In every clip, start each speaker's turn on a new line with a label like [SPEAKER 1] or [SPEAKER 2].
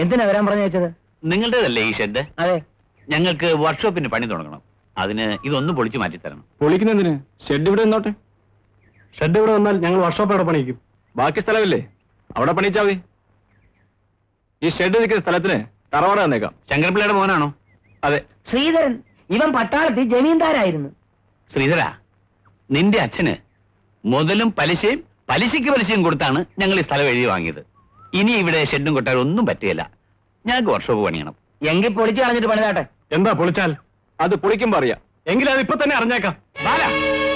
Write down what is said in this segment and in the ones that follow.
[SPEAKER 1] എന്തിനാ വരാൻ പറഞ്ഞു വെച്ചത്?
[SPEAKER 2] നിങ്ങളുടേതല്ലേ ഈ ഷെഡ്?
[SPEAKER 1] അതെ.
[SPEAKER 2] ഞങ്ങൾക്ക് വർക്ക്ഷോപ്പിന് പണി തുടങ്ങണം. അതിന് ഇതൊന്നും പൊളിച്ചു മാറ്റി തരണം.
[SPEAKER 3] പൊളിക്കുന്നതിന് ഷെഡ് ഇവിടെ നിന്നോട്ടെ. ഷെഡ് ഇവിടെ വന്നാൽ ഞങ്ങൾ വർക്ക്ഷോപ്പ് അവിടെ പണിയിക്കും. ബാക്കി സ്ഥലമില്ലേ, അവിടെ പണിയിച്ചാൽ മതി. ഈ ഷെഡ് നിൽക്കുന്ന സ്ഥലത്തിന് തറവാട് തന്നേക്കാം.
[SPEAKER 2] ശങ്കരപ്പിള്ളയുടെ മോനാണോ?
[SPEAKER 3] അതെ.
[SPEAKER 1] ശ്രീധരൻ. ഇവൻ പട്ടാളത്തിൽ ജമീന്ദാരായിരുന്നു.
[SPEAKER 2] ശ്രീധര, നിന്റെ അച്ഛന് മുതലും പലിശയും പലിശയ്ക്ക് കൊടുത്താണ് ഞങ്ങൾ ഈ സ്ഥലം എഴുതി വാങ്ങിയത്. ഇനി ഇവിടെ ഷെഡും കൊട്ടാരും ഒന്നും പറ്റുകയില്ല. ഞങ്ങൾക്ക് വർക്ക്ഷോപ്പ് പണിയണം.
[SPEAKER 1] എങ്കിൽ പൊളിച്ചു കളഞ്ഞിട്ട് പണിതാട്ടെ.
[SPEAKER 3] എന്താ പൊളിച്ചാൽ? അത് പൊളിക്കുമ്പോ അറിയാം. എങ്കിലും അത് ഇപ്പൊ തന്നെ അറിഞ്ഞേക്കാം.
[SPEAKER 2] ബാല,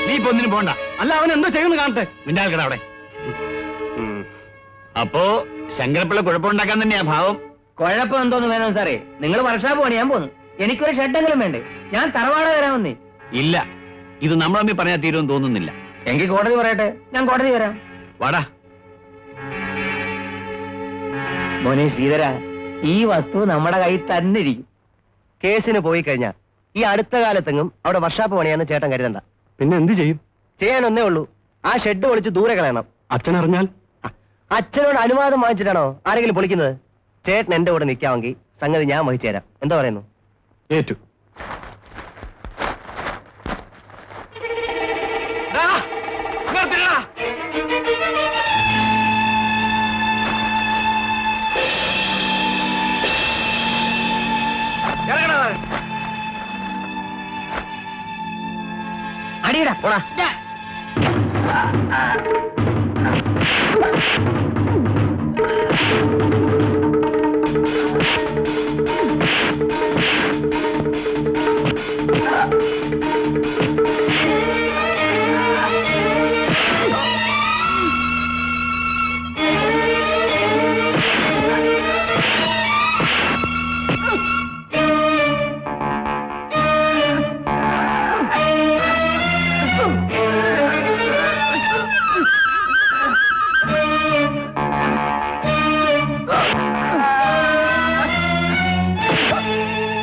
[SPEAKER 2] നീ ഇപ്പൊ ഒന്നിനും പോണ്ട.
[SPEAKER 3] അല്ല, അവൻ എന്താ ചെയ്യുന്നു കാണട്ടെ.
[SPEAKER 2] മിണ്ടാൽക്കട അവിടെ. അപ്പോ ശങ്കരപ്പിള്ള കുഴപ്പമുണ്ടാക്കാൻ തന്നെയാ ഭാവം.
[SPEAKER 1] കുഴപ്പം എന്തോന്ന് വേണം സാറേ? നിങ്ങൾ വർക്ക്ഷോപ്പ് പണിയാൻ പോന്നു. എനിക്കൊരു ഷെഡെങ്കിലും വേണ്ടേ? ഞാൻ തറവാട് വരാൻ വന്നേ.
[SPEAKER 2] ഇല്ല, ഇത് നമ്മൾ തമ്മിൽ പറഞ്ഞാൽ തീരുമെന്ന് തോന്നുന്നില്ല.
[SPEAKER 1] എങ്കിൽ കോടതി പറയട്ടെ, ഞാൻ കോടതി വരാം.
[SPEAKER 2] വാടാ
[SPEAKER 1] മോനെ ശ്രീധര, ഈ വസ്തു നമ്മുടെ കയ്യിൽ തന്നെ ഇരിക്കും.
[SPEAKER 4] കേസിന് പോയി കഴിഞ്ഞാൽ ഈ അടുത്ത കാലത്തെങ്ങും അവിടെ വർക്ക്ഷോപ്പ് പണിയാന്ന് ചേട്ടൻ കരുതണ്ട.
[SPEAKER 3] പിന്നെ എന്ത് ചെയ്യും?
[SPEAKER 4] ചെയ്യാനൊന്നേ ഉള്ളൂ, ആ ഷെഡ് പൊളിച്ച് ദൂരെ കളയണം.
[SPEAKER 3] അച്ഛൻ അറിഞ്ഞാൽ?
[SPEAKER 4] അച്ഛനോട് അനുവാദം വാങ്ങിച്ചിട്ടാണോ ആരെങ്കിലും പൊളിക്കുന്നത്? ചേട്ടൻ എന്റെ കൂടെ നിൽക്കാമെങ്കിൽ സംഗതി ഞാൻ വഹിച്ചു തരാം. എന്താ പറയുന്നു?
[SPEAKER 3] ഏറ്റു.
[SPEAKER 1] അടിയടാ പോടാ.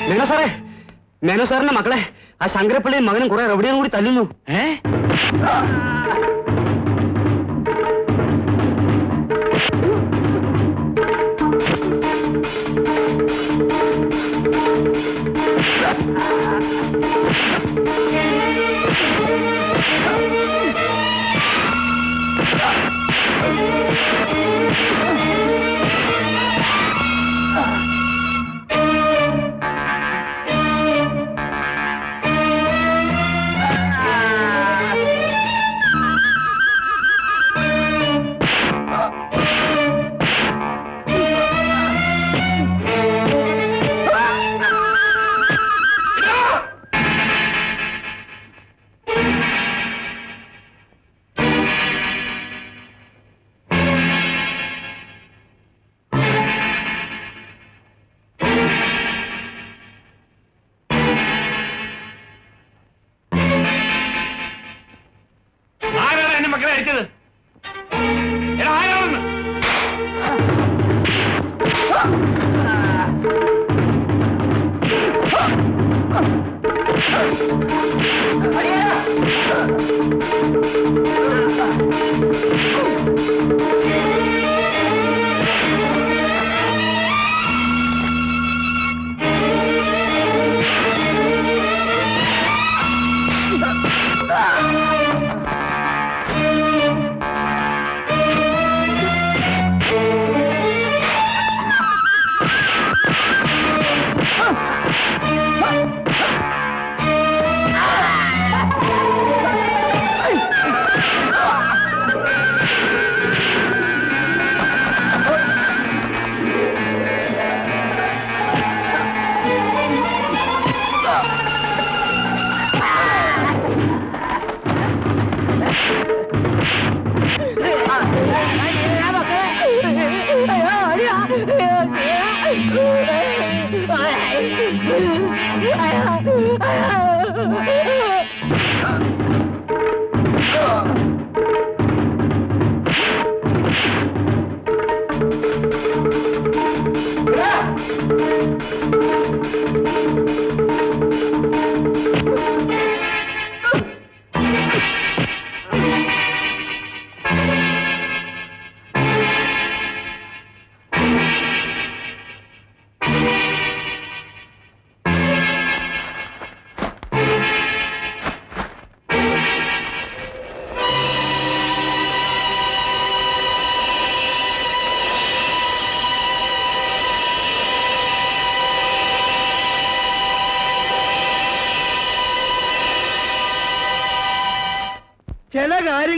[SPEAKER 4] മേനോ സാറേ, മേനോ സാറിന്റെ മക്കളെ ആ ശങ്കരപ്പിള്ളിയും മകനും കുറെ റെവഡിയും കൂടി തല്ലുന്നു.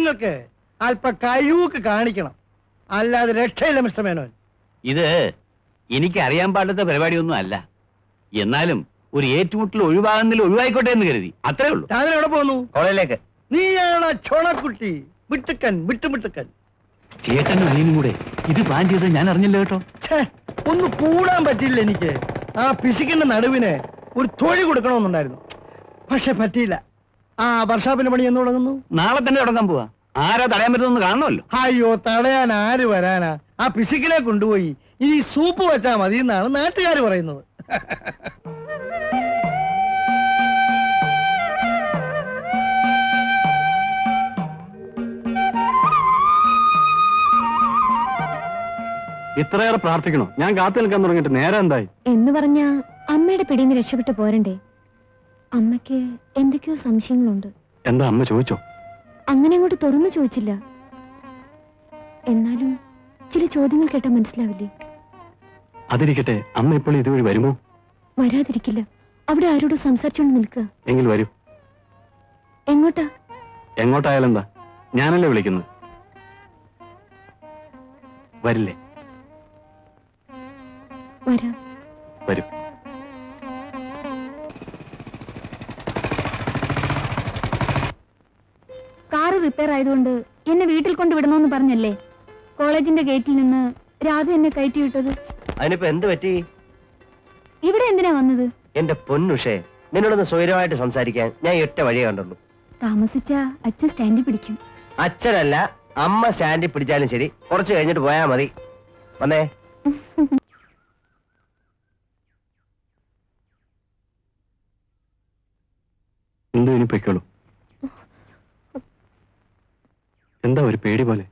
[SPEAKER 5] നിങ്ങൾക്ക് അല്പ കഴിവൊക്കെ കാണിക്കണം, അല്ലാതെ രക്ഷയില്ല മിസ്റ്റർ മേനോൻ.
[SPEAKER 2] ഇത് എനിക്ക് അറിയാൻ പാടാത്ത പരിപാടിയൊന്നും അല്ല. എന്നാലും ഒരു ഏറ്റുമുട്ടൽ ഒഴിവാകുന്നതിൽ ഒഴിവായിക്കോട്ടെ എന്ന് കരുതി, അത്രേ ഉള്ളൂ.
[SPEAKER 5] രാവിലെ എവിടെ പോന്നു?
[SPEAKER 4] കോളേജിലേക്ക്.
[SPEAKER 5] നീയാണ് ചോണക്കുട്ടി, വിട്ടുക്കൻ വിട്ടുമിട്ടുക്കൻ.
[SPEAKER 2] ചേട്ടനും അനിയനും കൂടെ ഇത് പ്ലാൻ ചെയ്ത് ഞാൻ അറിഞ്ഞില്ല കേട്ടോ.
[SPEAKER 5] ഛേ, ഒന്ന് കൂടാൻ പറ്റില്ല എനിക്ക്. ആ പിശുക്കിന്റെ നടുവിന് ഒരു തൊഴി കൊടുക്കണമെന്നുണ്ടായിരുന്നു, പക്ഷെ പറ്റിയില്ല. ആ വർഷാപ്പിന്റെ പണി എന്ന് തുടങ്ങുന്നു?
[SPEAKER 2] നാളെ തന്നെ തുടങ്ങാൻ പോവാ. ആരാ തടയാൻ പറ്റുമെന്ന് കാണണമല്ലോ.
[SPEAKER 5] അയ്യോ, തടയാൻ ആര് വരാനാ? ആ പിശുക്കിനെ കൊണ്ടുപോയി ഇനി സൂപ്പ് വെച്ചാ മതി എന്നാണ് നാട്ടുകാർ പറയുന്നത്.
[SPEAKER 3] ഇത്രയേറെ പ്രാർത്ഥിക്കണോ? ഞാൻ കാത്തു നിൽക്കാൻ തുടങ്ങിയിട്ട് നേരെ എന്തായി?
[SPEAKER 6] എന്ന് പറഞ്ഞ അമ്മയുടെ പിടിന്ന് രക്ഷപ്പെട്ടു പോരണ്ടേ? അമ്മയ്ക്ക് എന്തൊക്കെയോ സംശയങ്ങളുണ്ട്.
[SPEAKER 3] എന്താ അമ്മ ചോദിച്ചോ?
[SPEAKER 6] അങ്ങനെ അങ്ങോട്ട് തുറന്നു ചോദിച്ചില്ല. എന്നാലും ചില ചോദ്യങ്ങൾ കേട്ടാ മനസ്സിലാവില്ലേ?
[SPEAKER 3] അതിരിക്കട്ടെ, അമ്മ ഇപ്പോൾ ഇതുവഴി വരുമോ?
[SPEAKER 6] വരാതിരിക്കില്ല. അവിടെ ആരോടും സംസാരിച്ചോണ്ട് നിൽക്കുക.
[SPEAKER 3] എങ്കിൽ വരൂ.
[SPEAKER 6] എങ്ങോട്ടാ?
[SPEAKER 3] എങ്ങോട്ടായാലെന്താ, ഞാനല്ലേ വിളിക്കുന്നത്. വരില്ലേ?
[SPEAKER 6] വരാം.
[SPEAKER 3] വരൂ.
[SPEAKER 6] കാറ് റിപ്പയർ ആയതുകൊണ്ട് എന്നെ വീട്ടിൽ കൊണ്ട് വിടണമെന്ന് പറഞ്ഞല്ലേ കോളേജിന്റെ ഗേറ്റിൽ നിന്ന് രാധ എന്നെ കയറ്റി വിട്ടത്?
[SPEAKER 4] അതിനിപ്പോ എന്ത് പറ്റി?
[SPEAKER 6] ഇവിടെ എന്തിനാ വന്നത്?
[SPEAKER 4] എന്റെ പൊന്നുഷേ, നിന്നോടൊന്ന് സ്വൈരമായിട്ട് സംസാരിക്കാൻ ഞാൻ ഈ ഒറ്റ വഴിയേ കണ്ടുള്ളൂ.
[SPEAKER 6] താമസിച്ച അച്ഛൻ സ്റ്റാൻഡിൽ പിടിക്കും.
[SPEAKER 4] അച്ഛനല്ല, അമ്മ സ്റ്റാൻഡിൽ പിടിച്ചാലും ശരി, കുറച്ച് കഴിഞ്ഞിട്ട് പോയാ മതി. വന്നേ.
[SPEAKER 3] എന്തോ ഇനി പൊയ്ക്കോളൂ. എന്താ ഒരു പേടി പോലെ?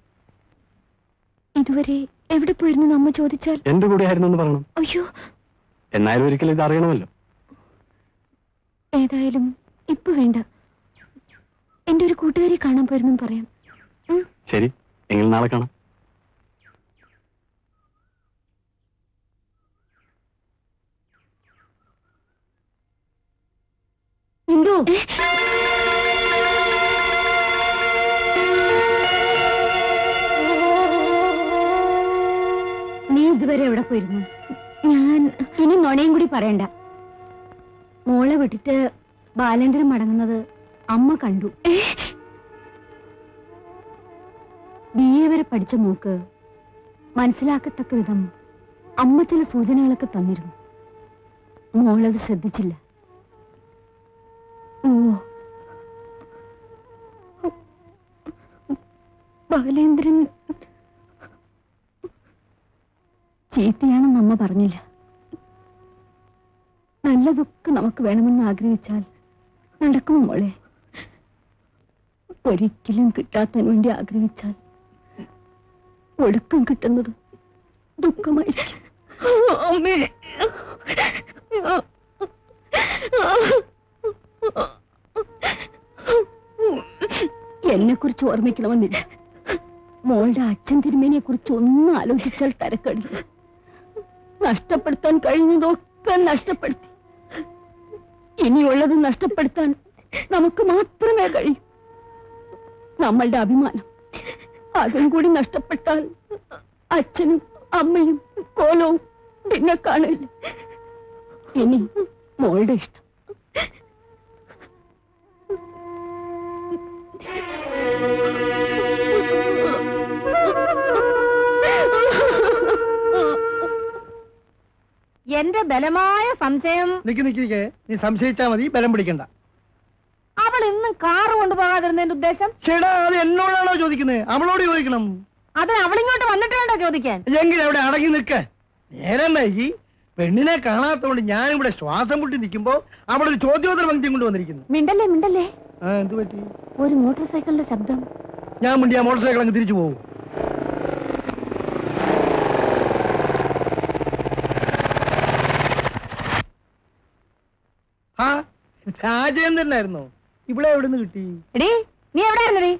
[SPEAKER 6] ഇതുവരെ എവിടെ പോയിരുന്നു അമ്മ ചോദിച്ചാൽ?
[SPEAKER 3] എന്റെ കൂടെ ആയിരുന്നു എന്ന് പറയണം.
[SPEAKER 6] അയ്യോ,
[SPEAKER 3] എന്നാലും ഒരിക്കലും ഇത് അറിയണമല്ലോ.
[SPEAKER 6] ഏതായാലും ഇപ്പൊ വേണ്ട. എന്റെ ഒരു കൂട്ടുകാരി കാണാൻ പോയിരുന്നു പറയാം.
[SPEAKER 3] ശരി, എങ്കിൽ നാളെ കാണാം.
[SPEAKER 6] ഇന്ദു, നീ ഇതുവരെ എവിടെ പോയിരുന്നു? ഞാൻ ഇനി നുണയും കൂടി പറയണ്ട. മോളെ വിട്ടിട്ട് ബാലേന്ദ്രൻ മടങ്ങുന്നത് അമ്മ കണ്ടു. BA വരെ പഠിച്ച മോക്ക് മനസ്സിലാക്കത്തക്ക വിധം അമ്മ ചില സൂചനകളൊക്കെ തന്നിരുന്നു. മോളത് ശ്രദ്ധിച്ചില്ല. ബാലേന്ദ്രൻ ചീത്തയാണെന്ന് അമ്മ പറഞ്ഞില്ല. നല്ലതൊക്കെ നമുക്ക് വേണമെന്ന് ആഗ്രഹിച്ചാൽ നടക്കുമോ മോളെ? ഒരിക്കലും കിട്ടാത്തതിന് വേണ്ടി ആഗ്രഹിച്ചാൽ ഒടുക്കം കിട്ടുന്നത് ദുഃഖമായിരിക്കും. അമ്മേ, എന്നെ കുറിച്ച് ഓർമ്മിക്കണമെന്നില്ല. മോളുടെ അച്ഛൻ തിരുമേനിയെ കുറിച്ച് ഒന്നും ആലോചിച്ചാൽ തരക്കടില്ല. നഷ്ടപ്പെടുത്താൻ കഴിഞ്ഞതൊക്കെ നഷ്ടപ്പെടുത്തി. ഇനിയുള്ളത് നഷ്ടപ്പെടുത്താൻ നമുക്ക് മാത്രമേ കഴിയൂ. നമ്മളുടെ അഭിമാനം, അതും കൂടി നഷ്ടപ്പെട്ടാൽ അച്ഛനും അമ്മയും കോലവും പിന്നെ കാണില്ല. ഇനി മോളുടെ ഇഷ്ടം.
[SPEAKER 7] എന്റെ ബലമായ സംശയം.
[SPEAKER 5] നിക്ക്, നീ സംശയിച്ചാ മതി, ബലം പിടിക്കണ്ട.
[SPEAKER 7] അവൾ ഇന്നും കാറ് കൊണ്ടുപോകാതിരുന്നതിന്റെ ഉദ്ദേശം?
[SPEAKER 5] ചേടാ, അത് എന്നോടാണോ ചോദിക്കുന്നത്? അവളോട് ചോദിക്കണം.
[SPEAKER 7] അത് അവളിങ്ങോട്ട് വന്നിട്ട് വേണ്ട ചോദിക്കാൻ.
[SPEAKER 5] എങ്കിൽ അവിടെ അടങ്ങി നിൽക്ക. നേരം ഈ പെണ്ണിനെ കാണാത്തോണ്ട് ഞാനിവിടെ ശ്വാസം മുട്ടി നിൽക്കുമ്പോ അവളൊരു ചോദ്യോത്തര പങ്ക്തി കൊണ്ടുവന്നിരിക്കുന്നു.
[SPEAKER 6] മിണ്ടല്ലേ മിണ്ടല്ലേ.
[SPEAKER 5] എന്ത് പറ്റി?
[SPEAKER 6] ഒരു മോട്ടോർ സൈക്കിളിന്റെ ശബ്ദം.
[SPEAKER 5] ഞാൻ മുണ്ടി ആ മോട്ടോർ സൈക്കിൾ അങ്ങ് തിരിച്ചു പോകും. ആ, രാജേന്ദ്രനായിരുന്നോ? ഇവിടെ എവിടെ നിന്ന് കിട്ടി?
[SPEAKER 7] എടീ, നീ എവിടെയായിരുന്നടി?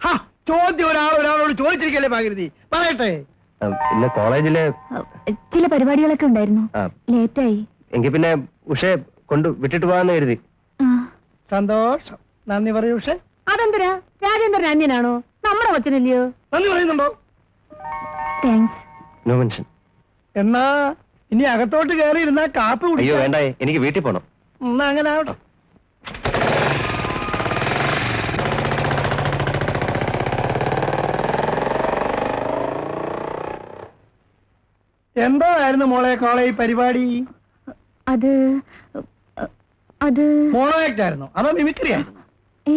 [SPEAKER 5] ചോദ്യം ഒരാളോട് ചോദിച്ചിരിക്കല്ലേ ഭാഗീരഥി, പറയട്ടെ.
[SPEAKER 4] ഇന്ന് കോളേജില്
[SPEAKER 6] ചില പരിപാടികളൊക്കെ ഉണ്ടായിരുന്നു. ലേറ്റായി.
[SPEAKER 4] എങ്കിൽ പിന്നെ ഉഷയെ കൊണ്ട് വിട്ടിട്ട് പോകാന്ന് കരുതി.
[SPEAKER 5] സന്തോഷം, നന്ദി പറയൂ. പക്ഷെ
[SPEAKER 7] അതെന്തിനാ? രാജേന്ദ്രൻ അന്യനാണോ? നമ്മുടെ കൊച്ചനല്ലയോ?
[SPEAKER 5] നന്ദി പറയുന്നുണ്ടോ?
[SPEAKER 6] താങ്ക്സ്.
[SPEAKER 4] No mention.
[SPEAKER 5] എന്നാ ഇനി അകത്തോട്ട് കയറി ഇരുന്നാ കാപ്പി
[SPEAKER 4] അയ്യോ
[SPEAKER 5] കുടിക്കാം.
[SPEAKER 4] വേണ്ടായേ, എനിക്ക് വീട്ടിൽ പോണം.
[SPEAKER 5] എന്നാ അങ്ങനെ ആവട്ടെ. എന്തായിരുന്നു മോളെ കോളേജ് പരിപാടി?
[SPEAKER 6] അത് അത്
[SPEAKER 5] മോണോ ആക്ട് ആയിരുന്നു അതോ മിമിക്രി ആയിരുന്നു?
[SPEAKER 6] ഏ,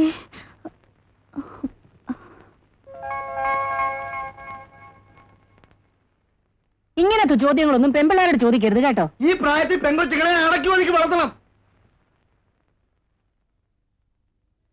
[SPEAKER 7] ഇങ്ങനത്തെ ചോദ്യങ്ങളൊന്നും പെമ്പിള്ളാരോട് ചോദിക്കരുത് കേട്ടോ.
[SPEAKER 5] ഈ പ്രായത്തിൽ പെങ്കൊച്ചുങ്ങളെ അടക്കി ഒതുക്കി വളർത്തണം.